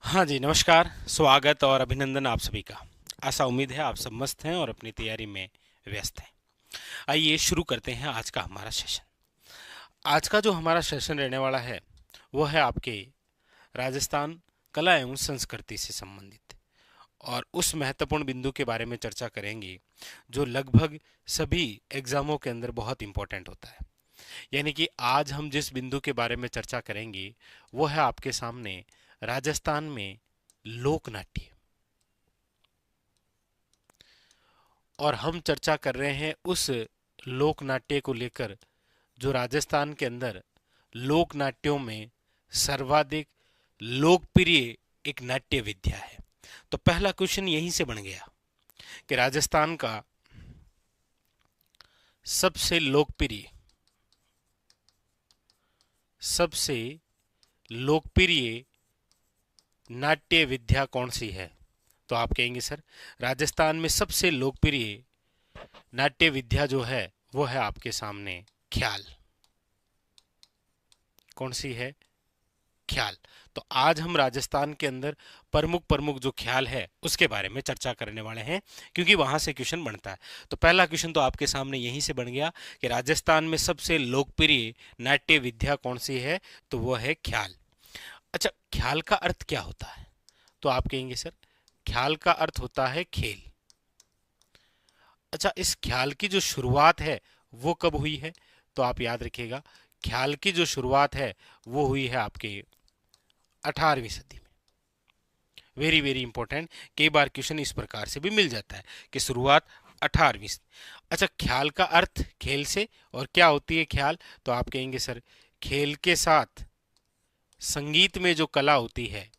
हाँ जी, नमस्कार, स्वागत और अभिनंदन आप सभी का। आशा उम्मीद है आप सब मस्त हैं और अपनी तैयारी में व्यस्त हैं। आइए शुरू करते हैं आज का हमारा सेशन। आज का जो हमारा सेशन रहने वाला है वो है आपके राजस्थान कला एवं संस्कृति से संबंधित, और उस महत्वपूर्ण बिंदु के बारे में चर्चा करेंगे जो लगभग सभी एग्जामों के अंदर बहुत इंपॉर्टेंट होता है। यानी कि आज हम जिस बिंदु के बारे में चर्चा करेंगे वो है आपके सामने राजस्थान में लोक नाट्य। और हम चर्चा कर रहे हैं उस लोक नाट्य को लेकर जो राजस्थान के अंदर लोक नाट्यों में सर्वाधिक लोकप्रिय एक नाट्य विद्या है। तो पहला क्वेश्चन यहीं से बन गया कि राजस्थान का सबसे लोकप्रिय सबसे लोकप्रिय नाट्य विद्या कौन सी है। तो आप कहेंगे सर राजस्थान में सबसे लोकप्रिय नाट्य विद्या जो है वो है आपके सामने ख्याल। कौन सी है? ख्याल। तो आज हम राजस्थान के अंदर प्रमुख प्रमुख जो ख्याल है उसके बारे में चर्चा करने वाले हैं, क्योंकि वहां से क्वेश्चन बनता है। तो पहला क्वेश्चन तो आपके सामने यहीं से बन गया कि राजस्थान में सबसे लोकप्रिय नाट्य विद्या कौन सी है, तो वो है ख्याल। अच्छा, ख्याल का अर्थ क्या होता है? तो आप कहेंगे सर ख्याल का अर्थ होता है खेल। अच्छा, इस ख्याल की जो शुरुआत है वो कब हुई है? तो आप याद रखिएगा, ख्याल की जो शुरुआत है वो हुई है आपके 18वीं सदी में। वेरी वेरी इंपॉर्टेंट, कई बार क्वेश्चन इस प्रकार से भी मिल जाता है कि शुरुआत 18वीं सदी। अच्छा, ख्याल का अर्थ खेल से, और क्या होती है ख्याल? तो आप कहेंगे सर खेल के साथ संगीत में जो कला होती है,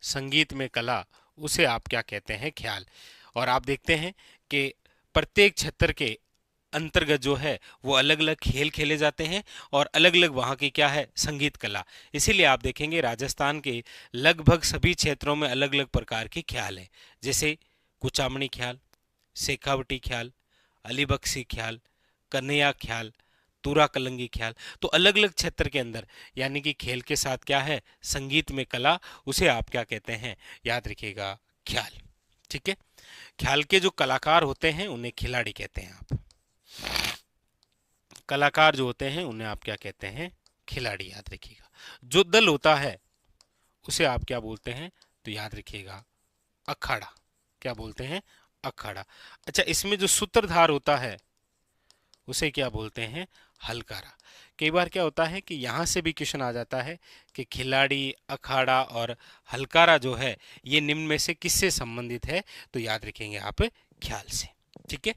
संगीत में कला, उसे आप क्या कहते हैं? ख्याल। और आप देखते हैं कि प्रत्येक क्षेत्र के अंतर्गत जो है वो अलग अलग खेल खेले जाते हैं और अलग अलग वहाँ की क्या है? संगीत कला। इसीलिए आप देखेंगे राजस्थान के लगभग सभी क्षेत्रों में अलग अलग प्रकार के ख्याल हैं, जैसे कुचामणी ख्याल, शेखावटी ख्याल, अलीबख्शी ख्याल, कन्हैया ख्याल, तुरा कलंगी ख्याल। तो अलग अलग क्षेत्र के अंदर, यानी कि खेल के साथ क्या है? संगीत में कला, उसे आप क्या कहते हैं? याद रखिएगा, ख्याल। ठीक है। ख्याल के जो कलाकार होते हैं उन्हें खिलाड़ी कहते हैं आप। कलाकार जो होते हैं उन्हें आप क्या कहते हैं? खिलाड़ी। याद रखिएगा। जो दल होता है उसे आप क्या बोलते हैं? तो याद रखिएगा, अखाड़ा। क्या बोलते हैं? अखाड़ा। अच्छा, इसमें जो सूत्रधार होता है उसे क्या बोलते हैं? हलकारा। कई बार क्या होता है कि यहां से भी क्वेश्चन आ जाता है कि खिलाड़ी, अखाड़ा और हलकारा जो है ये निम्न में से किससे संबंधित है? तो याद रखेंगे आप, ख्याल से। ठीक है।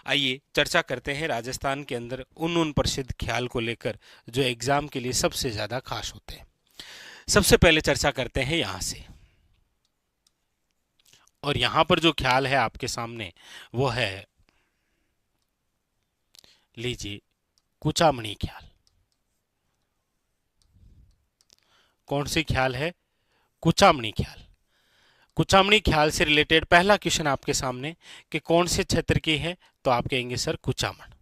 आइए चर्चा करते हैं राजस्थान के अंदर उन प्रसिद्ध ख्याल को लेकर जो एग्जाम के लिए सबसे ज्यादा खास होते हैं। सबसे पहले चर्चा करते हैं यहां से, और यहां पर जो ख्याल है आपके सामने वो है, लीजिए, कुचामणी ख्याल। कौन सी ख्याल है? कुचामणी ख्याल। कुचामणी ख्याल से रिलेटेड पहला क्वेश्चन आपके सामने कि कौन से क्षेत्र की है? तो आप कहेंगे सर कुचामण।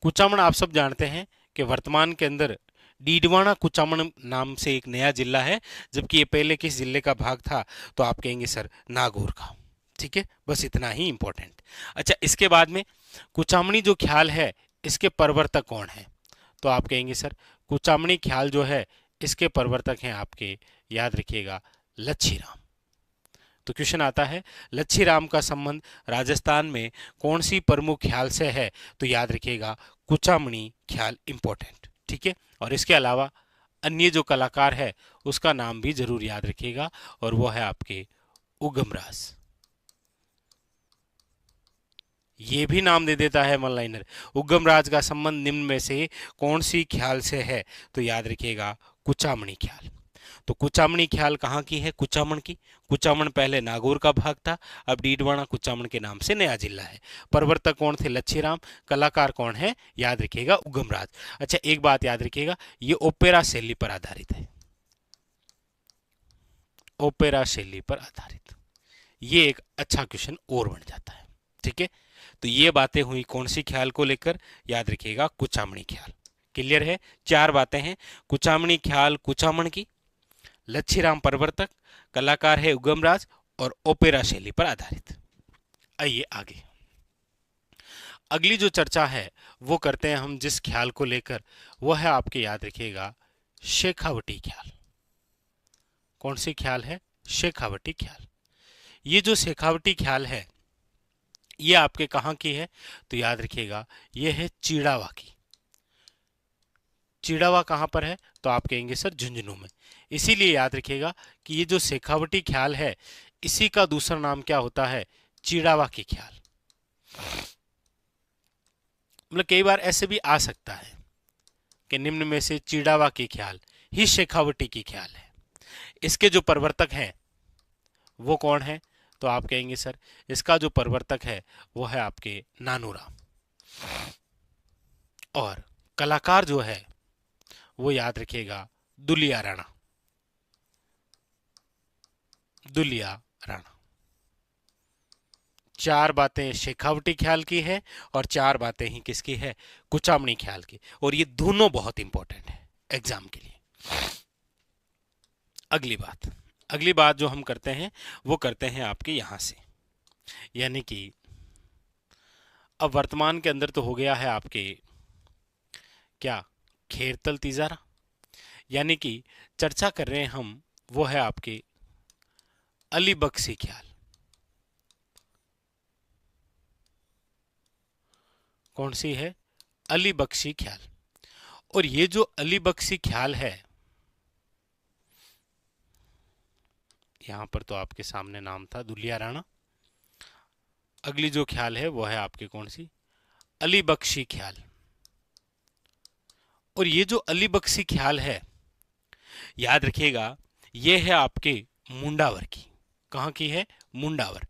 कुचामण आप सब जानते हैं कि वर्तमान के अंदर डीडवाना कुचामण नाम से एक नया जिला है, जबकि ये पहले किस जिले का भाग था? तो आप कहेंगे सर नागौर का। ठीक है, बस इतना ही इंपॉर्टेंट। अच्छा, इसके बाद में कुचामणी जो ख्याल है इसके प्रवर्तक कौन है? तो आप कहेंगे सर कुचामणी ख्याल जो है इसके प्रवर्तक हैं आपके, याद रखिएगा, लच्छी राम। तो क्वेश्चन आता है लच्छी राम का संबंध राजस्थान में कौन सी प्रमुख ख्याल से है? तो याद रखिएगा, कुचामणी ख्याल इंपॉर्टेंट। ठीक है। और इसके अलावा अन्य जो कलाकार है उसका नाम भी जरूर याद रखिएगा, और वो है आपके उगमराज। ये भी नाम दे देता है वन लाइनर। उगमराज का संबंध निम्न में से कौन सी ख्याल से है? तो याद रखिएगा, कुचामणी ख्याल। तो कुचामणी ख्याल कहाँ की है? कुचामण की। कुचामण पहले नागौर का भाग था, अब डीडवाना कुचामण के नाम से नया जिला है। प्रवर्तक कौन थे? लच्छीराम। कलाकार कौन है? याद रखिएगा, उगमराज। अच्छा, एक बात याद रखिएगा, ये ओपेरा शैली पर आधारित है। ओपेरा शैली पर आधारित, ये एक अच्छा क्वेश्चन और बन जाता है। ठीक है। तो ये बातें हुई कौन सी ख्याल को लेकर? याद रखिएगा, कुचामणी ख्याल। क्लियर है? चार बातें हैं, कुचामणी ख्याल कुचामण की, लच्छीराम परवर्तक, कलाकार है उगमराज और ओपेरा शैली पर आधारित। आइए आगे, अगली जो चर्चा है वो करते हैं हम जिस ख्याल को लेकर, वो है आपके याद रखिएगा शेखावटी ख्याल। कौन सी ख्याल है? शेखावटी ख्याल। ये जो शेखावटी ख्याल है ये आपके कहाँ की है? तो याद रखिएगा ये है चिड़ावा की। चिड़ावा कहाँ पर है? तो आप कहेंगे सर झुंझुनू में। इसीलिए याद रखिएगा कि ये जो शेखावटी ख्याल है इसी का दूसरा नाम क्या होता है? चिड़ावा की ख्याल। मतलब कई बार ऐसे भी आ सकता है कि निम्न में से चिड़ावा की ख्याल ही शेखावटी की ख्याल है। इसके जो प्रवर्तक हैं वो कौन है? तो आप कहेंगे सर इसका जो प्रवर्तक है वो है आपके नानूराम, और कलाकार जो है वो याद रखिएगा दुलिया राणा। दुलिया राणा। चार बातें शेखावटी ख्याल की है और चार बातें ही किसकी है? कुचामनी ख्याल की। और ये दोनों बहुत इंपॉर्टेंट है एग्जाम के लिए। अगली बात जो हम करते हैं वो करते हैं आपके यहां से, यानी कि अब वर्तमान के अंदर तो हो गया है आपके क्या? खेरतल तिजारा। यानी कि चर्चा कर रहे हैं हम वो है आपके अली बख्शी ख्याल। कौन सी है? अली बख्शी ख्याल। और ये जो अली बख्शी ख्याल है, यहां पर तो आपके सामने नाम था दुलिया राणा। अगली जो ख्याल है वो है आपके कौन सी? अली बख्शी ख्याल। और ये जो अली बख्शी ख्याल है याद रखिएगा ये है आपके मुंडावर की। कहाँ की है? मुंडावर।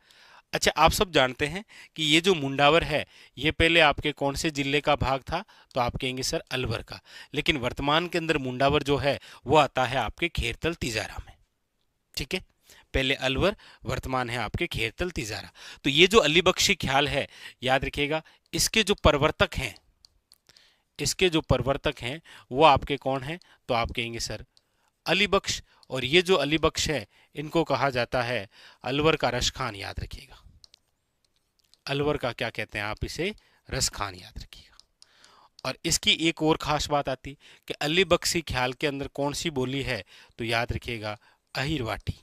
अच्छा, आप सब जानते हैं कि ये जो मुंडावर है ये पहले आपके कौन से जिले का भाग था? तो आप कहेंगे सर अलवर का। लेकिन वर्तमान के अंदर मुंडावर जो है वो आता है आपके खेरतल तिजारा में। ठीक है, पहले अलवर, वर्तमान है आपके खेरतल तिजारा। तो ये जो अली बख्शी ख्याल है याद रखिएगा इसके जो प्रवर्तक हैं, इसके जो प्रवर्तक हैं वो आपके कौन हैं? तो आप कहेंगे सर अली बख्श। और ये जो अली बख्श है इनको कहा जाता है अलवर का रशखान। याद रखिएगा अलवर का क्या कहते हैं आप इसे? रसखान। याद रखिएगा। और इसकी एक और खास बात आती कि अली बख्शी ख्याल के अंदर कौन सी बोली है? तो याद रखिएगा अहिरवाटी।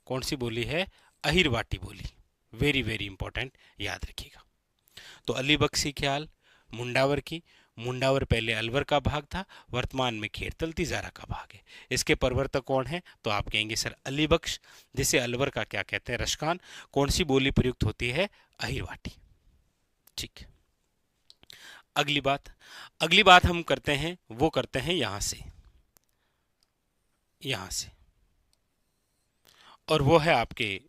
कौन सी बोली है? अहिरवाटी बोली। वेरी वेरी इंपॉर्टेंट, याद रखिएगा। तो अली बख्शी ख्याल मुंडावर की। मुंडावर पहले अलवर का भाग था, वर्तमान में खेरतल तिजारा का भाग है। इसके प्रवर्तक कौन है? तो आप कहेंगे सर अली बख्श, जिसे अलवर का क्या कहते हैं? रशखान। कौन सी बोली प्रयुक्त होती है? अहिरवाटी। ठीक। अगली बात हम करते हैं वो करते हैं यहां से, और वो है आपके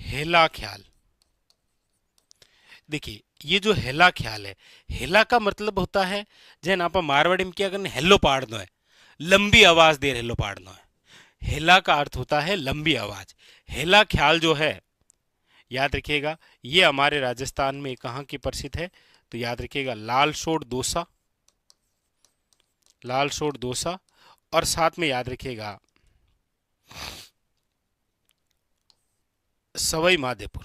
हेला ख्याल। देखिए ये जो हेला ख्याल है, हेला का मतलब होता है जैन आप मारवाड़ी में क्या करने हेलो पाड़नो है, लंबी आवाज दे हेलो पाड़नो है। हेला का अर्थ होता है लंबी आवाज। हेला ख्याल जो है याद रखिएगा ये हमारे राजस्थान में कहाँ की प्रसिद्ध है? तो याद रखिएगा लालसोट दोसा, और साथ में याद रखिएगा सवाई माधोपुर।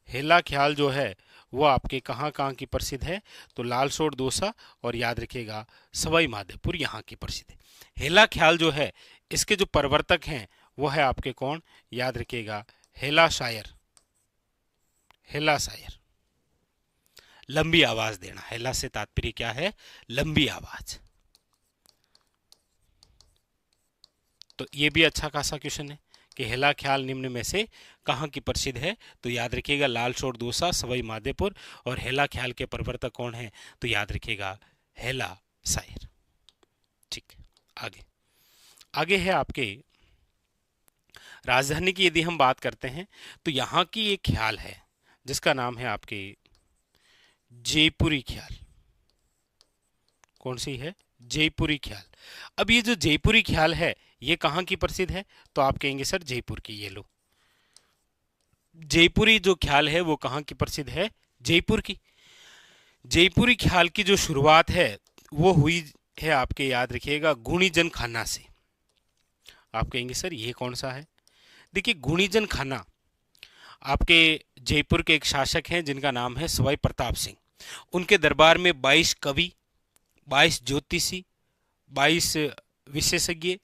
हेला ख्याल जो है वो आपके कहाँ कहाँ की प्रसिद्ध है? तो लालसोट दोसा और याद रखिएगा सवाई माधोपुर यहाँ की प्रसिद्ध है। हेला ख्याल जो है इसके जो प्रवर्तक हैं वो है आपके कौन? याद रखिएगा हेला शायर। लंबी आवाज देना, हेला से तात्पर्य क्या है? लंबी आवाज। तो ये भी अच्छा खासा क्वेश्चन है कि हेला ख्याल निम्न में से कहाँ की प्रसिद्ध है? तो याद रखिएगा लालसोट दोसा, सवाई माधोपुर। और हेला ख्याल के प्रवर्तक कौन है? तो याद रखिएगा हेला शायर। ठीक। आगे है आपके राजधानी की। यदि हम बात करते हैं तो यहाँ की एक ख्याल है जिसका नाम है आपके जयपुरी ख्याल। कौन सी है? जयपुरी ख्याल। अब ये जो जयपुरी ख्याल है ये कहाँ की प्रसिद्ध है? तो आप कहेंगे सर जयपुर की। ये लो, जयपुरी जो ख्याल है वो कहाँ की प्रसिद्ध है? जयपुर की। जयपुरी ख्याल की जो शुरुआत है वो हुई है आपके, याद रखिएगा, गुणीजन खाना से। आप कहेंगे सर ये कौन सा है? देखिए, गुणीजन खाना आपके जयपुर के एक शासक हैं जिनका नाम है सवाई प्रताप सिंह। उनके दरबार में 22 कवि, 22 ज्योतिषी, 22 विशेषज्ञ,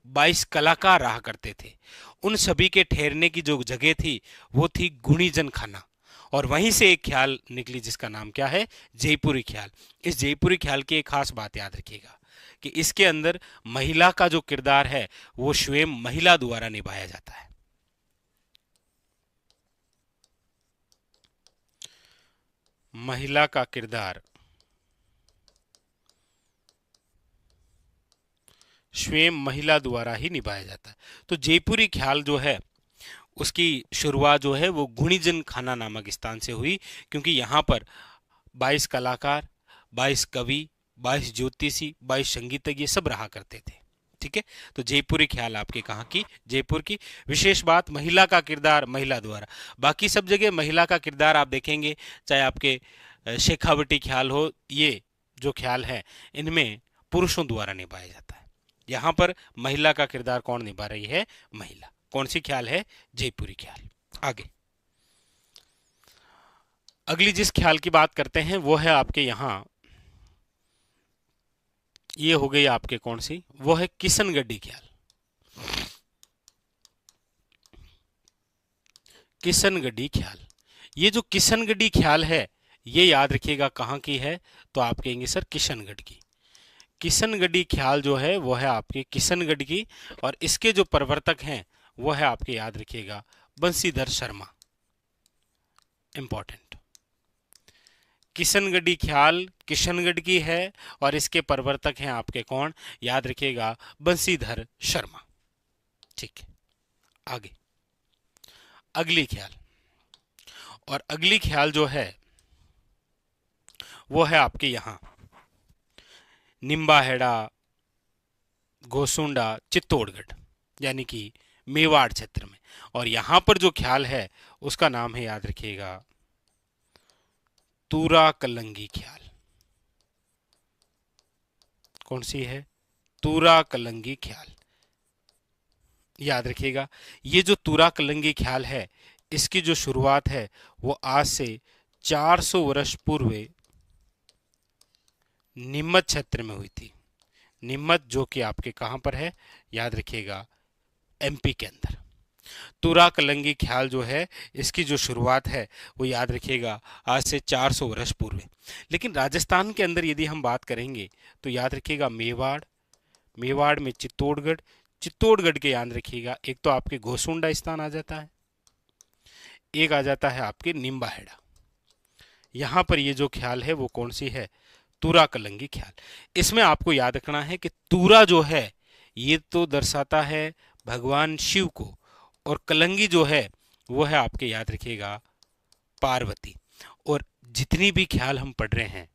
22 कलाकार रहा करते थे। उन सभी के ठहरने की जो जगह थी वो थी गुणीजन खाना, और वहीं से एक ख्याल निकली जिसका नाम क्या है? जयपुरी ख्याल। इस जयपुरी ख्याल की एक खास बात याद रखिएगा कि इसके अंदर महिला का जो किरदार है वो स्वयं महिला द्वारा निभाया जाता है। महिला का किरदार स्वयं महिला द्वारा ही निभाया जाता है। तो जयपुरी ख्याल जो है उसकी शुरुआत जो है वो गुणीजन खाना नामक स्थान से हुई, क्योंकि यहाँ पर 22 कलाकार, 22 कवि, 22 ज्योतिषी, 22 संगीतज्ञ सब रहा करते थे। ठीक है, तो जयपुरी ख्याल आपके कहाँ की? जयपुर की। विशेष बात, महिला का किरदार महिला द्वारा। बाकी सब जगह महिला का किरदार आप देखेंगे, चाहे आपके शेखावटी ख्याल हो, ये जो ख्याल है इनमें पुरुषों द्वारा निभाया जाता है। यहाँ पर महिला का किरदार कौन निभा रही है? महिला। कौन सी ख्याल है? जयपुरी ख्याल। आगे अगली जिस ख्याल की बात करते हैं वो है आपके यहाँ, ये हो गई आपके कौन सी? वो है किशनगढ़ी ख्याल। किशनगढ़ी ख्याल, ये जो किशनगढ़ी ख्याल है ये याद रखिएगा कहाँ की है? तो आप कहेंगे सर किशनगढ़ की। किशनगढ़ी ख्याल जो है वो है आपके किशनगढ़ की, और इसके जो प्रवर्तक हैं वो है आपके, याद रखिएगा, बंशीधर शर्मा। इंपॉर्टेंट, किशनगढ़ी ख्याल किशनगढ़ की है और इसके प्रवर्तक हैं आपके कौन? याद रखिएगा, बंशीधर शर्मा। ठीक है, आगे अगली ख्याल, और अगली ख्याल जो है वो है आपके यहाँ निम्बाहेड़ा, घोसुंडा, चित्तौड़गढ़, यानी कि मेवाड़ क्षेत्र में। और यहां पर जो ख्याल है उसका नाम है, याद रखिएगा, तूरा कलंगी ख्याल। कौन सी है? तूरा कलंगी ख्याल। याद रखिएगा, ये जो तूरा कलंगी ख्याल है इसकी जो शुरुआत है वो आज से 400 वर्ष पूर्व नीमच क्षेत्र में हुई थी। नीमच जो कि आपके कहां पर है? याद रखिएगा, एमपी के अंदर। तूरा कलंगी ख्याल जो है इसकी जो शुरुआत है वो याद रखिएगा आज से 400 वर्ष पूर्व। लेकिन राजस्थान के अंदर यदि हम बात करेंगे तो याद रखिएगा मेवाड़, मेवाड़ में चित्तौड़गढ़, चित्तौड़गढ़ के याद रखिएगा एक तो आपके घोसुंडा स्थान आ जाता है, एक आ जाता है आपके निम्बाहेड़ा। यहां पर ये जो ख्याल है वो कौन सी है? तूरा कलंगी ख्याल। इसमें आपको याद रखना है कि तूरा जो है ये तो दर्शाता है भगवान शिव को, और कलंगी जो है वो है आपके, याद रखिएगा, पार्वती। और जितनी भी ख्याल हम पढ़ रहे हैं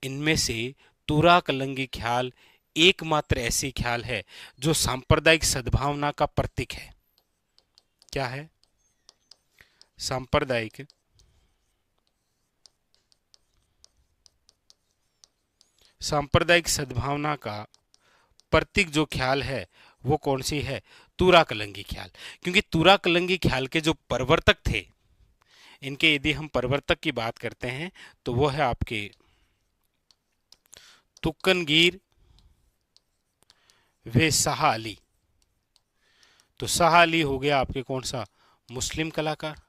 इनमें से तूरा कलंगी ख्याल एकमात्र ऐसी ख्याल है जो सांप्रदायिक सद्भावना का प्रतीक है। क्या है? सांप्रदायिक सांप्रदायिक सद्भावना का प्रतीक जो ख्याल है वो कौन सी है? तूरा कलंगी ख्याल। क्योंकि तूरा कलंगी ख्याल के जो प्रवर्तक थे, इनके यदि हम प्रवर्तक की बात करते हैं तो वो है आपके तुक्कनगीर वे शाह अली। तो शाह अली हो गया आपके कौन सा? मुस्लिम कलाकार,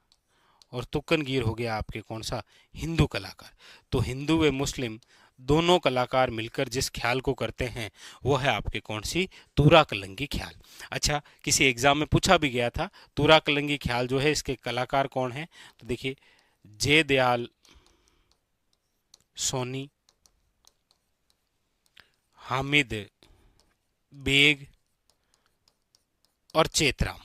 और तुक्कनगीर हो गया आपके कौन सा? हिंदू कलाकार। तो हिंदू व मुस्लिम दोनों कलाकार मिलकर जिस ख्याल को करते हैं वो है आपके कौन सी? तूरा कलंगी ख्याल। अच्छा, किसी एग्जाम में पूछा भी गया था तूरा कलंगी ख्याल जो है इसके कलाकार कौन है? तो देखिए, जय दयाल सोनी, हामिद बेग और चेतराम,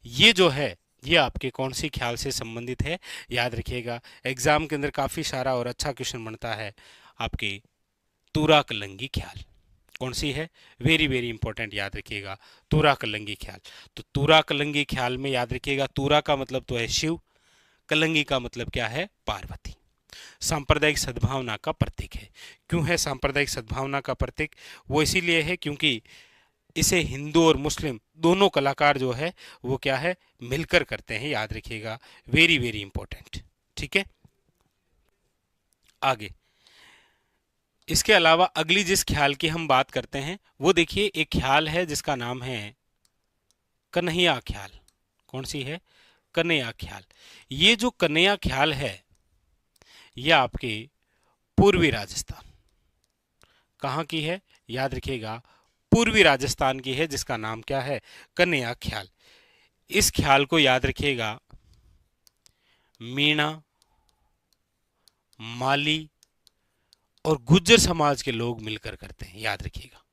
ये जो है ये आपके कौन सी ख्याल से संबंधित है? याद रखिएगा, एग्जाम के अंदर काफी सारा और अच्छा क्वेश्चन बनता है आपके तूरा कलंगी ख्याल। कौन सी है? वेरी वेरी इंपॉर्टेंट, याद रखिएगा, तूरा कलंगी ख्याल। तो तूरा कलंगी ख्याल में याद रखिएगा, तूरा का मतलब तो है शिव, कलंगी का मतलब क्या है? पार्वती। सांप्रदायिक सद्भावना का प्रतीक है। क्यों है सांप्रदायिक सद्भावना का प्रतीक? वो इसीलिए है क्योंकि इसे हिंदू और मुस्लिम दोनों कलाकार जो है वो क्या है, मिलकर करते हैं, याद रखिएगा, वेरी वेरी इंपॉर्टेंट। ठीक है, आगे इसके अलावा अगली जिस ख्याल की हम बात करते हैं वो देखिए, एक ख्याल है जिसका नाम है कन्हैया ख्याल। कौन सी है? कन्हैया ख्याल। ये जो कन्हैया ख्याल है यह आपके पूर्वी राजस्थान, कहाँ की है? याद रखिएगा, पूर्वी राजस्थान की है, जिसका नाम क्या है? कन्हैया ख्याल। इस ख्याल को याद रखिएगा मीणा, माली और गुज्जर समाज के लोग मिलकर करते हैं, याद रखिएगा।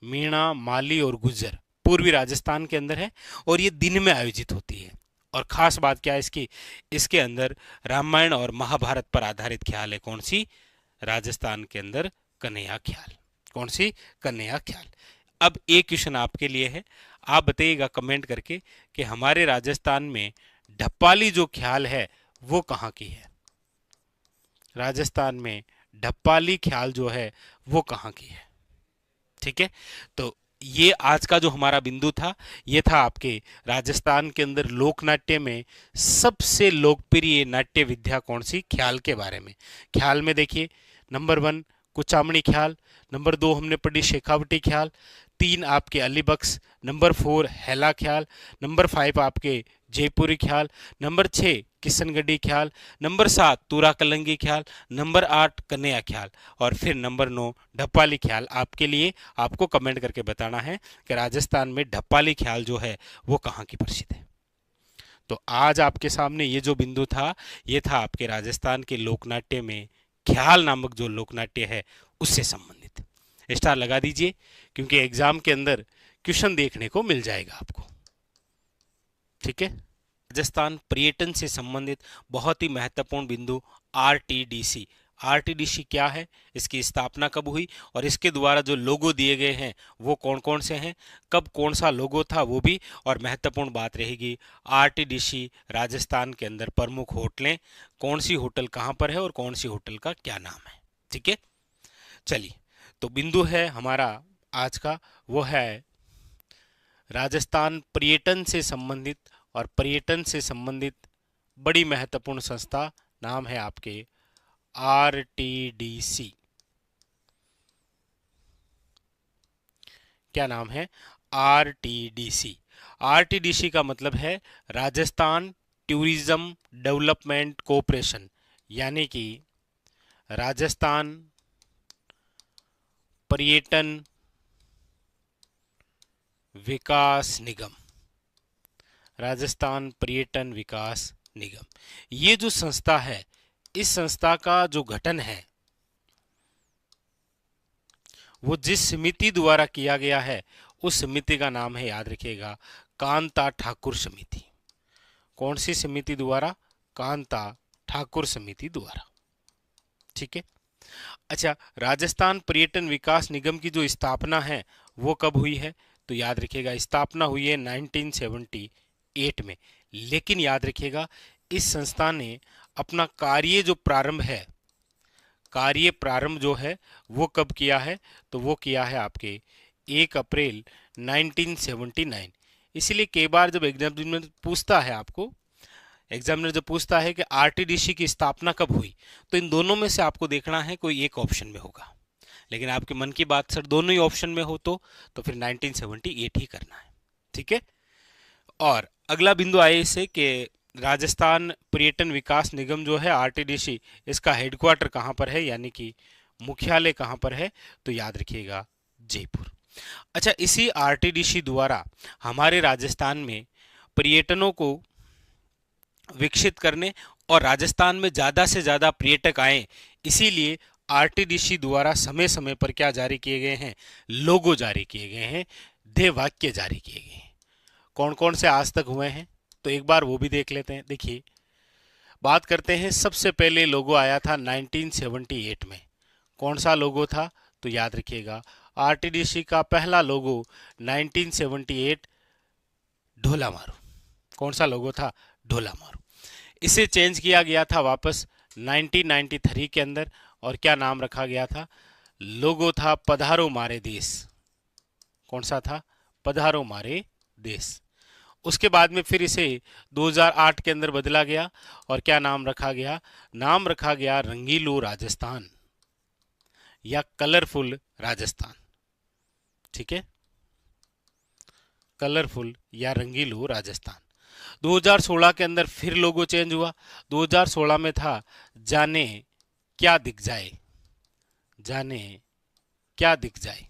मीणा, माली और गुज्जर पूर्वी राजस्थान के अंदर है और ये दिन में आयोजित होती है। और खास बात क्या है इसकी? इसके अंदर रामायण और महाभारत पर आधारित ख्याल है। कौन सी? राजस्थान के अंदर कन्हैया ख्याल। कौन सी? कन्हैया ख्याल। अब एक क्वेश्चन आपके लिए है, आप बताइएगा कमेंट करके कि हमारे राजस्थान में ढप्पाली जो ख्याल है वो कहाँ की है? राजस्थान में ढप्पाली ख्याल जो है वो कहाँ की है? ठीक है, तो ये आज का जो हमारा बिंदु था ये था आपके राजस्थान के अंदर लोक नाट्य में सबसे लोकप्रिय नाट्य विद्या कौन सी? ख्याल के बारे में। ख्याल में देखिए, नंबर 1 कुचामणी ख्याल, नंबर 2 हमने पढ़ी शेखावटी ख्याल, 3 आपके अलीबक्स, नंबर 4 हैला ख्याल, नंबर 5 आपके जयपुरी ख्याल, नंबर 6 किशनगढ़ी ख्याल, नंबर 7 तुरा कलंगी ख्याल, नंबर 8 कन्हैया ख्याल और फिर नंबर 9 ढप्पाली ख्याल। आपके लिए आपको कमेंट करके बताना है कि राजस्थान में ढप्पाली ख्याल जो है वो कहाँ की प्रसिद्ध है। तो आज आपके सामने ये जो बिंदु था ये था आपके राजस्थान के लोकनाट्य में ख्याल नामक जो लोकनाट्य है उससे संबंधित। स्टार लगा दीजिए क्योंकि एग्जाम के अंदर क्वेश्चन देखने को मिल जाएगा आपको। ठीक है, राजस्थान पर्यटन से संबंधित बहुत ही महत्वपूर्ण बिंदु आरटीडीसी। आरटीडीसी क्या है, इसकी स्थापना कब हुई और इसके द्वारा जो लोगो दिए गए हैं वो कौन कौन से हैं, कब कौन सा लोगो था वो भी, और महत्वपूर्ण बात रहेगी आरटीडीसी राजस्थान के अंदर प्रमुख होटलें, कौन सी होटल कहाँ पर है और कौन सी होटल का क्या नाम है। ठीक है, चलिए, तो बिंदु है हमारा आज का वो है राजस्थान पर्यटन से संबंधित, और पर्यटन से संबंधित बड़ी महत्वपूर्ण संस्था नाम है आपके आरटीडीसी। क्या नाम है? आरटीडीसी। आरटीडीसी का मतलब है राजस्थान टूरिज्म डेवलपमेंट कॉरपोरेशन, यानी कि राजस्थान पर्यटन विकास निगम। राजस्थान पर्यटन विकास निगम, ये जो संस्था है, इस संस्था का जो गठन है वो जिस समिति द्वारा किया गया है उस समिति का नाम है, याद रखिएगा, कांता ठाकुर समिति। कौन सी समिति द्वारा? कांता ठाकुर समिति द्वारा। ठीक है, अच्छा, राजस्थान पर्यटन विकास निगम की जो स्थापना है वो कब हुई है? तो याद रखिएगा स्थापना हुई है 1978 में। लेकिन याद रखिएगा इस संस्था ने अपना कार्य जो प्रारंभ है, कार्य प्रारंभ जो है वो कब किया है? तो वो किया है आपके 1 अप्रैल 1979। इसलिए कई बार जब एग्जामिनर पूछता है आपको, एग्जामिनर जब पूछता है कि आरटीडीसी की स्थापना कब हुई, तो इन दोनों में से आपको देखना है कोई एक ऑप्शन में होगा। लेकिन आपके मन की बात सर दोनों ही ऑप्शन में हो तो फिर 1978 ही करना है। ठीक है, और अगला बिंदु आए इसे कि राजस्थान पर्यटन विकास निगम जो है आरटीडीसी, इसका हेडक्वार्टर कहाँ पर है, यानी कि मुख्यालय कहाँ पर है? तो याद रखिएगा जयपुर। अच्छा, इसी आरटीडीसी द्वारा हमारे राजस्थान में पर्यटनों को विकसित करने और राजस्थान में ज़्यादा से ज़्यादा पर्यटक आए, इसीलिए आरटीडीसी द्वारा समय समय पर क्या जारी किए गए हैं? लोगो जारी किए गए हैं, ध्येय वाक्य जारी किए गए हैं। कौन कौन से आज तक हुए हैं तो एक बार वो भी देख लेते हैं। देखिए, बात करते हैं, सबसे पहले लोगो आया था 1978 में। कौन सा लोगो था? तो याद रखिएगा आरटीडीसी का पहला लोगो 1978 ढोला मारू। कौन सा लोगो था? ढोला मारू। इसे चेंज किया गया था वापस 1993 के अंदर, और क्या नाम रखा गया था? लोगो था पधारो मारे देश। कौन सा था? पधारो मारे देश। उसके बाद में फिर इसे 2008 के अंदर बदला गया, और क्या नाम रखा गया? नाम रखा गया रंगीलो राजस्थान या कलरफुल राजस्थान। ठीक है, कलरफुल या रंगीलो राजस्थान। 2016 के अंदर फिर लोगो चेंज हुआ। 2016 में था जाने क्या दिख जाए, जाने क्या दिख जाए।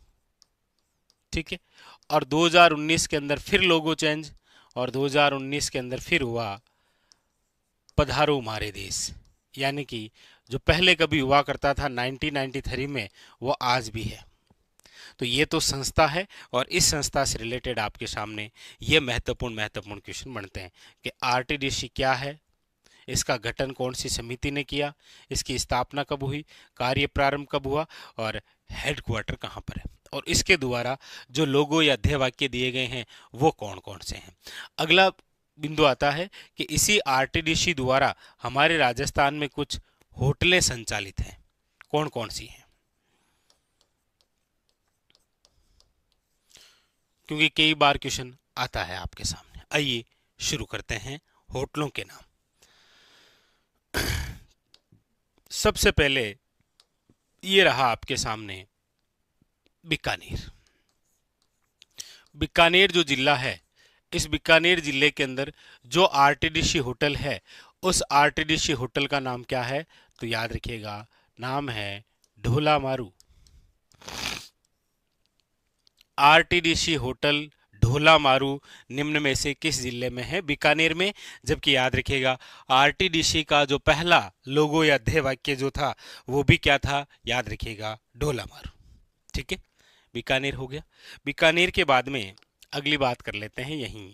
ठीक है, और 2019 के अंदर फिर लोगो चेंज, और 2019 के अंदर फिर हुआ पधारो मारे देश। यानी कि जो पहले कभी हुआ करता था 1993 में, वो आज भी है। तो ये तो संस्था है, और इस संस्था से रिलेटेड आपके सामने ये महत्वपूर्ण क्वेश्चन बनते हैं कि आरटीडीसी क्या है, इसका गठन कौन सी समिति ने किया, इसकी स्थापना कब हुई, कार्य प्रारंभ कब हुआ, और हेडक्वार्टर कहाँ पर है, और इसके द्वारा जो लोगो या ध्येय वाक्य दिए गए हैं वो कौन कौन से हैं। अगला बिंदु आता है कि इसी आरटीडीसी द्वारा हमारे राजस्थान में कुछ होटलें संचालित हैं। कौन कौन सी हैं? क्योंकि कई बार क्वेश्चन आता है आपके सामने। आइए शुरू करते हैं होटलों के नाम। सबसे पहले ये रहा आपके सामने बीकानेर। बीकानेर जो जिला है, इस बीकानेर जिले के अंदर जो आरटीडीसी होटल है, उस आरटीडीसी होटल का नाम क्या है? तो याद रखिएगा, नाम है ढोला मारू। आरटीडीसी होटल ढोला मारू निम्न में से किस जिले में है? बीकानेर में। जबकि याद रखिएगा, आरटीडीसी का जो पहला लोगो या ध्येय वाक्य जो था वो भी क्या था? याद रखिएगा, ढोला मारू। ठीक है, बीकानेर हो गया। बीकानेर के बाद में अगली बात कर लेते हैं यहीं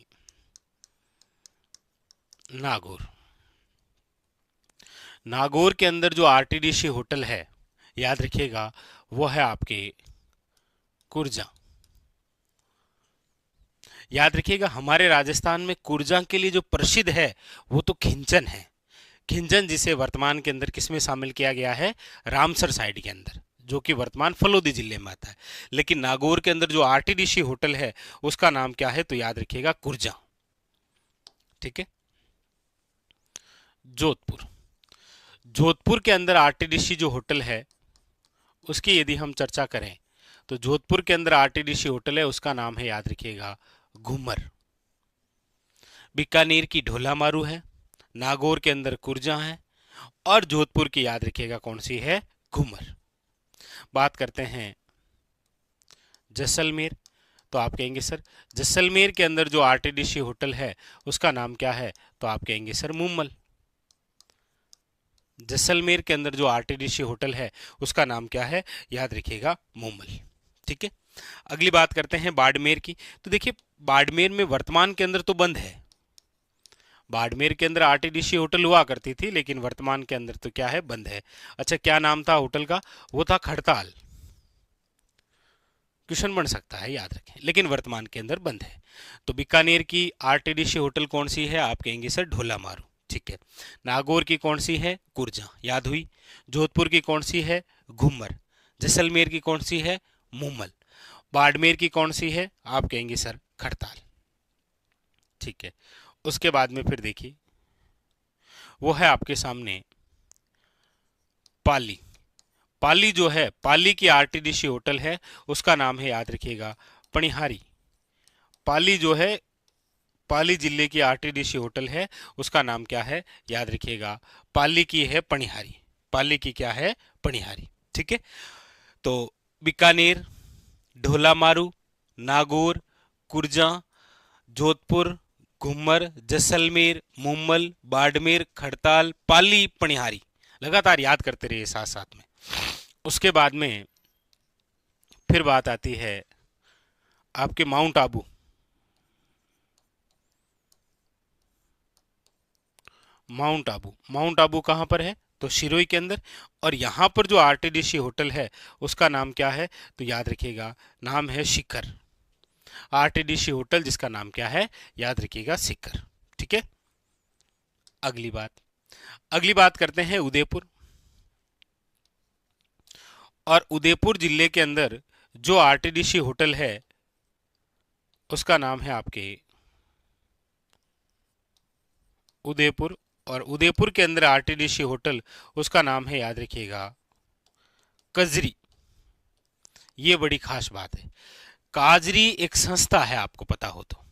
नागौर। नागौर के अंदर जो आरटीडीसी होटल है, याद रखिएगा, वो है आपके कुर्जा। याद रखिएगा, हमारे राजस्थान में कुर्जा के लिए जो प्रसिद्ध है वो तो खिंचन है। खिंचन जिसे वर्तमान के अंदर किसमें शामिल किया गया है? रामसर साइड के अंदर, जो कि वर्तमान फलोदी जिले में आता है। लेकिन नागौर के अंदर जो आरटीडीसी होटल है उसका नाम क्या है? तो याद रखिएगा, कुर्जा। ठीक है, जोधपुर। जोधपुर के अंदर आरटीडीसी जो होटल है उसकी यदि हम चर्चा करें तो जोधपुर के अंदर आरटीडीसी होटल है, उसका नाम है, याद रखिएगा, घूमर। बीकानेर की ढोला मारू है, नागौर के अंदर कुर्जा है, और जोधपुर की याद रखिएगा कौन सी है? घूमर। बात करते हैं जैसलमेर। तो आप कहेंगे सर जैसलमेर के अंदर जो आरटीडीसी होटल है उसका नाम क्या है? तो आप कहेंगे सर मूमल। जैसलमेर के अंदर जो आरटीडीसी होटल है उसका नाम क्या है? याद रखिएगा, मूमल। ठीक है, अगली बात करते हैं बाड़मेर की। तो देखिए, बाड़मेर में वर्तमान के अंदर तो बंद है। बाड़मेर के अंदर आरटीडीसी होटल हुआ करती थी, लेकिन वर्तमान के अंदर तो क्या है? बंद है। अच्छा, क्या नाम था होटल का? वो था खड़ताल। क्वेश्चन बन सकता है, याद रखें, लेकिन वर्तमान के अंदर बंद है। तो बीकानेर की आरटीडीसी होटल कौन सी है? आप कहेंगे सर ढोला मारू। ठीक है, नागौर की कौन सी है? कुर्जा, याद हुई। जोधपुर की कौन सी है? घूमर। जैसलमेर की कौन सी है? मूमल। बाड़मेर की कौन सी है? आप कहेंगे सर खड़ताल। ठीक है, उसके बाद में फिर देखिए, वो है आपके सामने पाली। पाली जो है, पाली की आरटीडीसी होटल है, उसका नाम है, याद रखिएगा, पणिहारी। पाली जो है, पाली जिले की आरटीडीसी होटल है, उसका नाम क्या है? याद रखिएगा, पाली की है पणिहारी। पाली की क्या है? पणिहारी। ठीक है, तो बीकानेर, ढोला मारू, नागौर, कुर्जा, जोधपुर, घूमर, जैसलमेर, मूमल, बाड़मेर, खड़ताल, पाली, पणिहारी। लगातार याद करते रहिए साथ साथ में। उसके बाद में फिर बात आती है आपके mount Abu. Mount Abu, mount Abu कहां पर है? तो सिरोही के अंदर। और यहां पर जो आरटीडीसी होटल है उसका नाम क्या है? तो याद रखिएगा, नाम है शिखर। आरटीडीसी होटल जिसका नाम क्या है? याद रखिएगा, शिखर। ठीक है, अगली बात। अगली बात करते हैं उदयपुर। और उदयपुर जिले के अंदर जो आरटीडीसी होटल है उसका नाम है आपके उदयपुर। और उदयपुर के अंदर आरटीडीसी होटल, उसका नाम है, याद रखिएगा, कजरी। ये बड़ी खास बात है। काजरी एक संस्था है, आपको पता हो तो।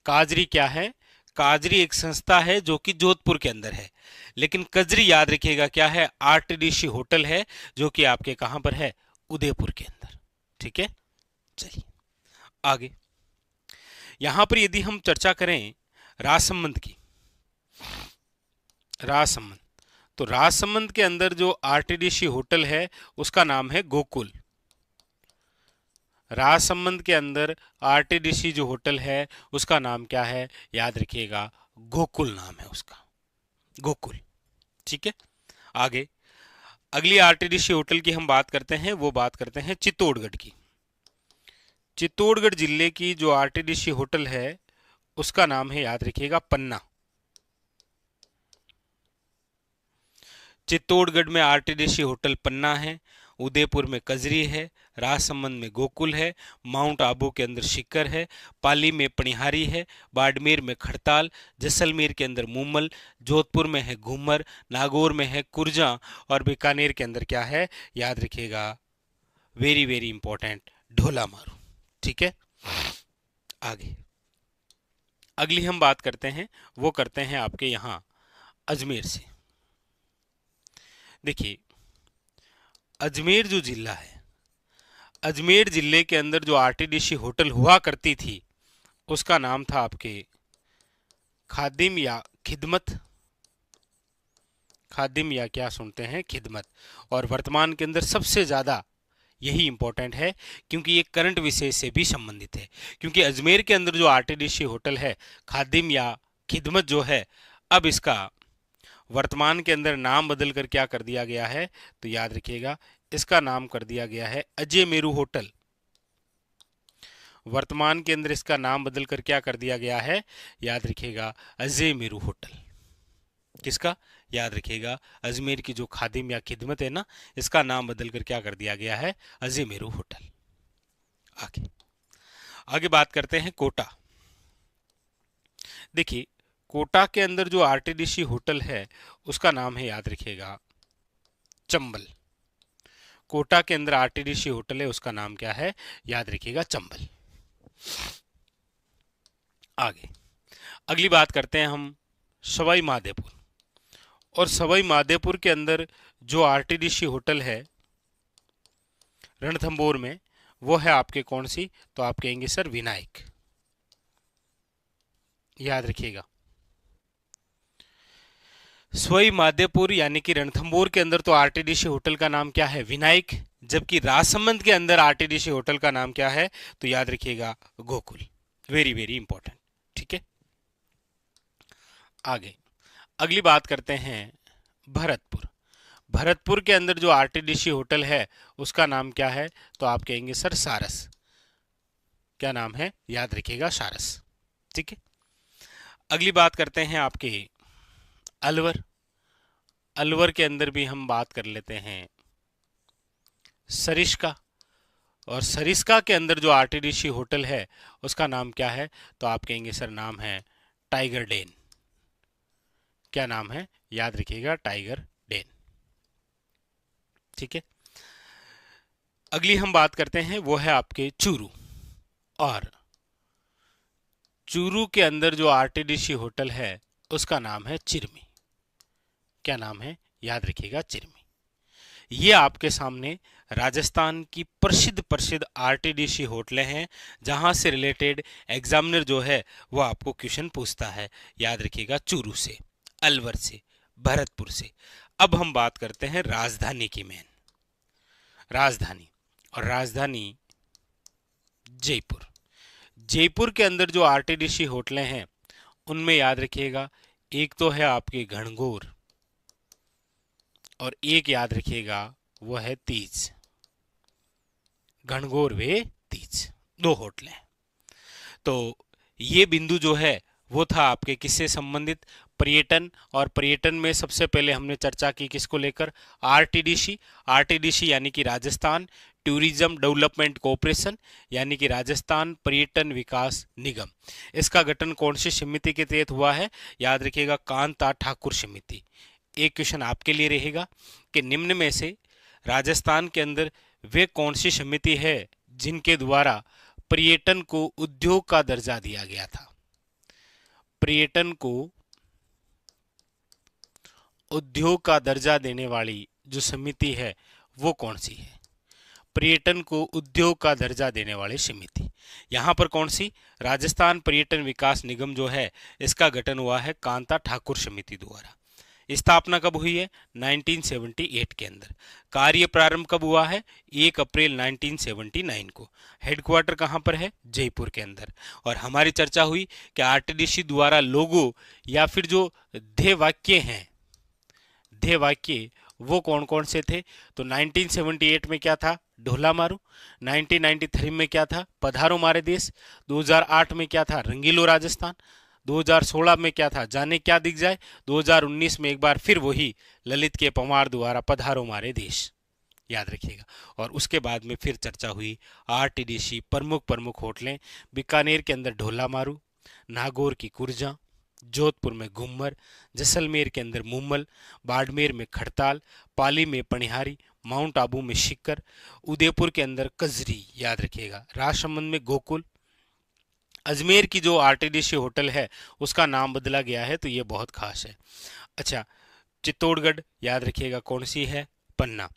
काजरी क्या है? काजरी एक संस्था है जो कि जोधपुर के अंदर है। लेकिन कजरी याद रखिएगा क्या है? आरटीडीसी होटल है जो कि आपके कहां पर है? उदयपुर के अंदर। ठीक है, चलिए आगे। यहां पर यदि हम चर्चा करें राजसमंद की, राजसमंद, तो राजसमंद के अंदर जो आरटीडीसी होटल है उसका नाम है गोकुल। राजसमंद के अंदर आरटीडीसी जो होटल है उसका नाम क्या है? याद रखिएगा, गोकुल नाम है उसका, गोकुल। ठीक है, आगे अगली आरटीडीसी होटल की हम बात करते हैं, वो बात करते हैं चित्तौड़गढ़ की। चित्तौड़गढ़ जिले की जो आरटीडीसी होटल है उसका नाम है, याद रखिएगा, पन्ना। चित्तौड़गढ़ में आरटीडीसी होटल पन्ना है, उदयपुर में कजरी है, राजसमंद में गोकुल है, माउंट आबू के अंदर शिखर है, पाली में पनिहारी है, बाड़मेर में खड़ताल, जैसलमेर के अंदर मूमल, जोधपुर में है घूमर, नागौर में है कुरजा, और बीकानेर के अंदर क्या है? याद रखिएगा, वेरी वेरी इंपॉर्टेंट, ढोला मारू। ठीक है, आगे अगली हम बात करते हैं, वो करते हैं आपके यहां अजमेर से। देखिए, अजमेर जो जिला है, अजमेर जिले के अंदर जो आरटीडीसी होटल हुआ करती थी उसका नाम था आपके खादिम या खिदमत। खादिम या क्या सुनते हैं? खिदमत। और वर्तमान के अंदर सबसे ज्यादा यही इंपॉर्टेंट है क्योंकि ये करंट विषय से भी संबंधित है। क्योंकि अजमेर के अंदर जो आरटीडीसी होटल है खादिम या खिदमत जो है, अब इसका वर्तमान के अंदर नाम बदल कर क्या कर दिया गया है? तो याद रखिएगा, इसका नाम कर दिया गया है अजय मेरू होटल। वर्तमान के अंदर इसका नाम बदल कर क्या कर दिया गया है? याद रखिएगा, अजय मेरू होटल। किसका? याद रखिएगा, अजमेर की जो खादिम या खिदमत है ना, इसका नाम बदल कर क्या कर दिया गया है? अजय मेरू होटल। आगे आगे बात करते हैं कोटा। देखिए, कोटा के अंदर जो आरटीडीसी होटल है उसका नाम है, याद रखिएगा, चंबल। कोटा के अंदर आरटीडीसी होटल है, उसका नाम क्या है? याद रखिएगा, चंबल। आगे अगली बात करते हैं हम सवाई माधोपुर। और सवाई माधोपुर के अंदर जो आरटीडीसी होटल है रणथंबोर में, वो है आपके कौन सी? तो आप कहेंगे सर विनायक। याद रखिएगा, सवाई माधोपुर यानी कि रणथंबोर के अंदर तो आरटीडीसी होटल का नाम क्या है? विनायक। जबकि राजसमंद के अंदर आरटीडीसी होटल का नाम क्या है? तो याद रखिएगा, गोकुल। Very very important. ठीक है, आगे अगली बात करते हैं भरतपुर। भरतपुर के अंदर जो आरटीडीसी होटल है उसका नाम क्या है? तो आप कहेंगे सर सारस। क्या नाम है? याद रखिएगा, सारस। ठीक है, अगली बात करते हैं आपके अलवर। अलवर के अंदर भी हम बात कर लेते हैं सरिस्का। और सरिस्का के अंदर जो आरटीडीसी होटल है उसका नाम क्या है? तो आप कहेंगे सर नाम है टाइगर डेन। क्या नाम है? याद रखिएगा, टाइगर डेन। ठीक है, अगली हम बात करते हैं, वो है आपके चूरू। और चूरू के अंदर जो आरटीडीसी होटल है उसका नाम है चिरमी। क्या नाम है? याद रखिएगा, चिरमी। ये आपके सामने राजस्थान की प्रसिद्ध प्रसिद्ध आरटीडीसी होटलें हैं जहां से रिलेटेड एग्जामिनर जो है वो आपको क्वेश्चन पूछता है। याद रखिएगा, चूरू से, अलवर से, भरतपुर से। अब हम बात करते हैं राजधानी की। मेन राजधानी, और राजधानी जयपुर। जयपुर के अंदर जो आरटीडीसी होटलें हैं उनमें याद रखिएगा, एक तो है आपके घनघोर, और एक याद रखिएगा वो है तीज। घनघोर वे तीज, दो होटलें। तो ये बिंदु जो है वो था आपके किससे संबंधित? पर्यटन, और पर्यटन में सबसे पहले हमने चर्चा की किसको लेकर, आरटीडीसी। आरटीडीसी यानी कि राजस्थान टूरिज्म डेवलपमेंट कॉरपोरेशन, यानी कि राजस्थान पर्यटन विकास निगम। इसका गठन कौन सी समिति के तहत हुआ है, याद रखिएगा कांता ठाकुर समिति। एक क्वेश्चन आपके लिए रहेगा कि निम्न में से राजस्थान के अंदर वे कौन सी समिति है जिनके द्वारा पर्यटन को उद्योग का दर्जा दिया गया था। पर्यटन को उद्योग का दर्जा देने वाली जो समिति है वो कौन सी है, पर्यटन को उद्योग का दर्जा देने वाली समिति। यहां पर कौन सी, राजस्थान पर्यटन विकास निगम जो है इसका गठन हुआ है कांता ठाकुर समिति द्वारा। स्थापना कब हुई है, 1978 के अंदर। कार्य प्रारंभ कब हुआ है, 1 अप्रैल 1979 को। हेडक्वार्टर कहां पर है, जयपुर के अंदर। और हमारी चर्चा हुई कि आरटीडीसी द्वारा लोगो या फिर जो ध्येय वाक्य हैं, ध्येय वाक्य वो कौन कौन से थे, तो 1978 में क्या था, ढोला मारू। 1993 में क्या था, पधारो मारे देश। 2008 में क्या था, रंगीलो राजस्थान। 2016 में क्या था, जाने क्या दिख जाए। 2019 में एक बार फिर वही ललित के पंवार द्वारा पधारो मारे देश, याद रखिएगा। और उसके बाद में फिर चर्चा हुई आरटीडीसी प्रमुख होटलें, बीकानेर के अंदर ढोला मारू, नागौर की कुर्जा, जोधपुर में घुम्मर, जैसलमेर के अंदर मुम्मल, बाड़मेर में खड़ताल, पाली में पनिहारी, माउंट आबू में शिक्कर, उदयपुर के अंदर कजरी, याद रखिएगा। राजसमंद में गोकुल। अजमेर की जो आरटीडीसी होटल है उसका नाम बदला गया है, तो ये बहुत खास है। अच्छा, चित्तौड़गढ़ याद रखिएगा कौन सी है, पन्ना।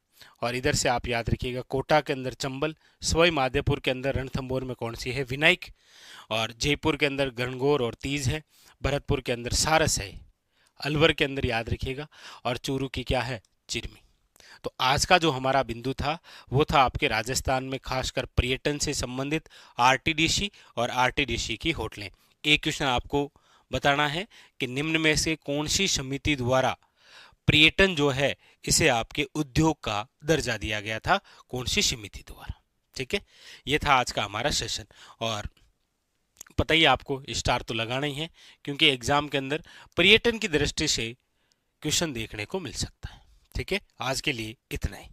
और इधर से आप याद रखिएगा कोटा के अंदर चंबल, सवाई माधोपुर के अंदर रणथंभौर में कौन सी है, विनायक। और जयपुर के अंदर गणगौर और तीज है, भरतपुर के अंदर सारस है, अलवर के अंदर याद रखिएगा, और चूरू की क्या है, चिरमी। तो आज का जो हमारा बिंदु था वो था आपके राजस्थान में खासकर पर्यटन से संबंधित आरटीडीसी और आरटीडीसी की होटलें। एक क्वेश्चन आपको बताना है कि निम्न में से कौन सी समिति द्वारा पर्यटन जो है इसे आपके उद्योग का दर्जा दिया गया था, कौन सी समिति द्वारा। ठीक है, ये था आज का हमारा सेशन। और पता ही आपको स्टार तो लगाना ही है, क्योंकि एग्जाम के अंदर पर्यटन की दृष्टि से क्वेश्चन देखने को मिल सकता है। ठीक है, आज के लिए इतना ही।